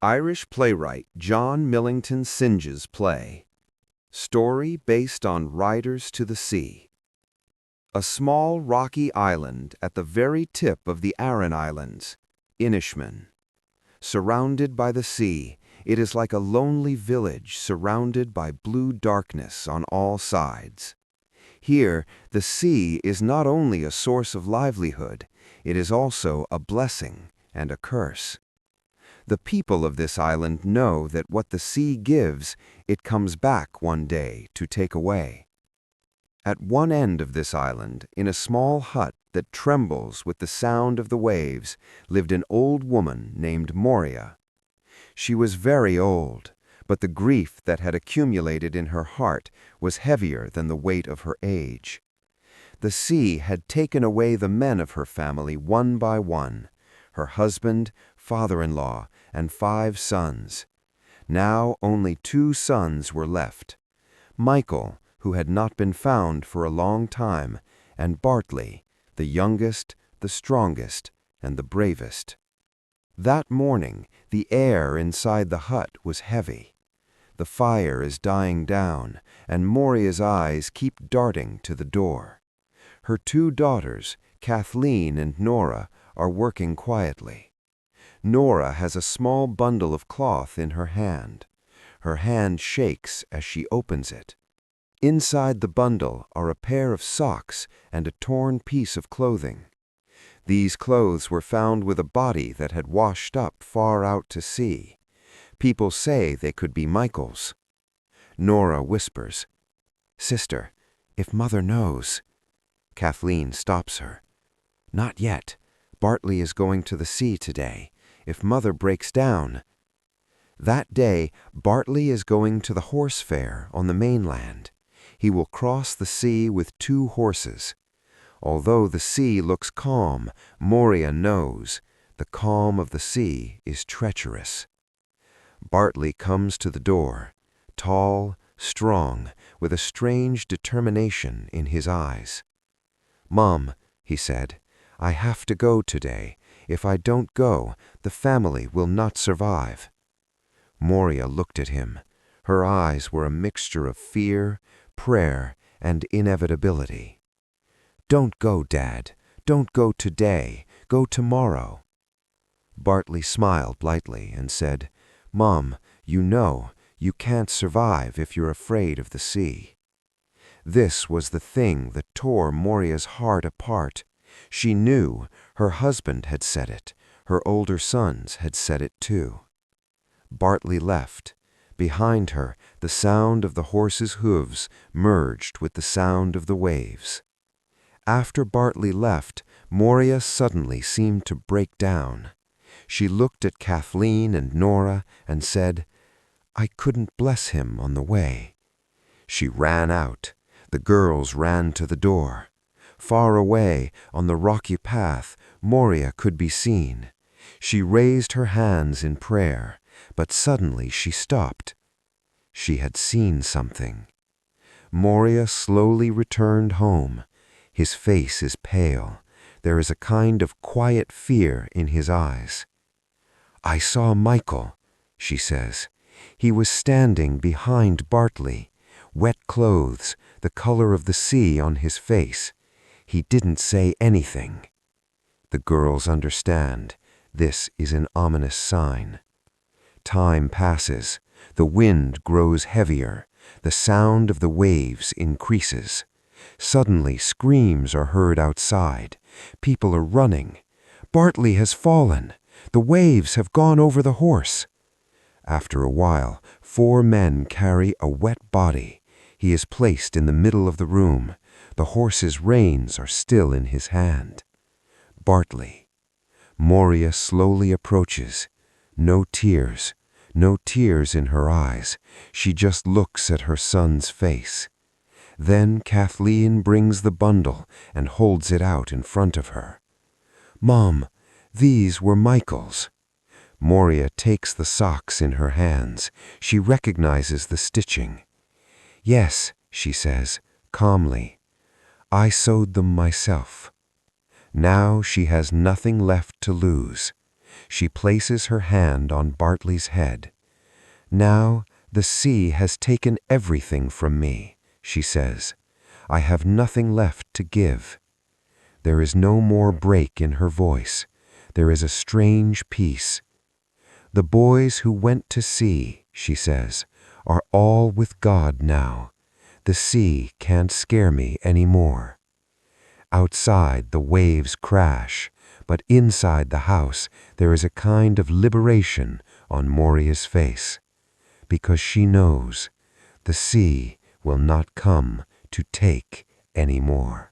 Irish playwright John Millington Synge's play. Story based on Riders to the Sea. A small rocky island at the very tip of the Aran Islands, Inishman. Surrounded by the sea, it is like a lonely village surrounded by blue darkness on all sides. Here, the sea is not only a source of livelihood, it is also a blessing and a curse. The people of this island know that what the sea gives, it comes back one day to take away. At one end of this island, in a small hut that trembles with the sound of the waves, lived an old woman named Moria. She was very old, but the grief that had accumulated in her heart was heavier than the weight of her age. The sea had taken away the men of her family one by one, her husband, father-in-law, and 5 sons. Now only 2 sons were left, Michael, who had not been found for a long time, and Bartley, the youngest, the strongest, and the bravest. That morning, the air inside the hut was heavy. The fire is dying down, and Moria's eyes keep darting to the door. Her 2 daughters, Kathleen and Nora, are working quietly. Nora has a small bundle of cloth in her hand. Her hand shakes as she opens it. Inside the bundle are a pair of socks and a torn piece of clothing. These clothes were found with a body that had washed up far out to sea. People say they could be Michael's. Nora whispers, "Sister, if Mother knows." Kathleen stops her. "Not yet. Bartley is going to the sea today. If Mother breaks down." That day, Bartley is going to the horse fair on the mainland. He will cross the sea with 2 horses. Although the sea looks calm, Moria knows the calm of the sea is treacherous. Bartley comes to the door, tall, strong, with a strange determination in his eyes. "Mom," he said, "I have to go today. If I don't go, the family will not survive." Moria looked at him. Her eyes were a mixture of fear, prayer, and inevitability. "Don't go, Dad. Don't go today. Go tomorrow." Bartley smiled lightly and said, "Mom, you know, you can't survive if you're afraid of the sea." This was the thing that tore Moria's heart apart. She knew her husband had said it. Her older sons had said it too. Bartley left. Behind her, the sound of the horses' hooves merged with the sound of the waves. After Bartley left, Moria suddenly seemed to break down. She looked at Kathleen and Nora and said, "I couldn't bless him on the way." She ran out. The girls ran to the door. Far away, on the rocky path, Moria could be seen. She raised her hands in prayer, but suddenly she stopped. She had seen something. Moria slowly returned home. His face is pale. There is a kind of quiet fear in his eyes. "I saw Michael," she says. "He was standing behind Bartley, wet clothes, the color of the sea on his face. He didn't say anything." The girls understand. This is an ominous sign. Time passes. The wind grows heavier. The sound of the waves increases. Suddenly, screams are heard outside. People are running. Bartley has fallen. The waves have gone over the horse. After a while, 4 men carry a wet body. He is placed in the middle of the room. The horse's reins are still in his hand. Bartley. Moria slowly approaches. No tears in her eyes. She just looks at her son's face. Then Kathleen brings the bundle and holds it out in front of her. "Mom, these were Michael's." Moria takes the socks in her hands. She recognizes the stitching. "Yes," she says, calmly. "I sewed them myself." Now she has nothing left to lose. She places her hand on Bartley's head. "Now the sea has taken everything from me," she says. "I have nothing left to give." There is no more break in her voice. There is a strange peace. "The boys who went to sea," she says, "are all with God now. The sea can't scare me any more." Outside the waves crash, but inside the house there is a kind of liberation on Moria's face, because she knows the sea will not come to take any more.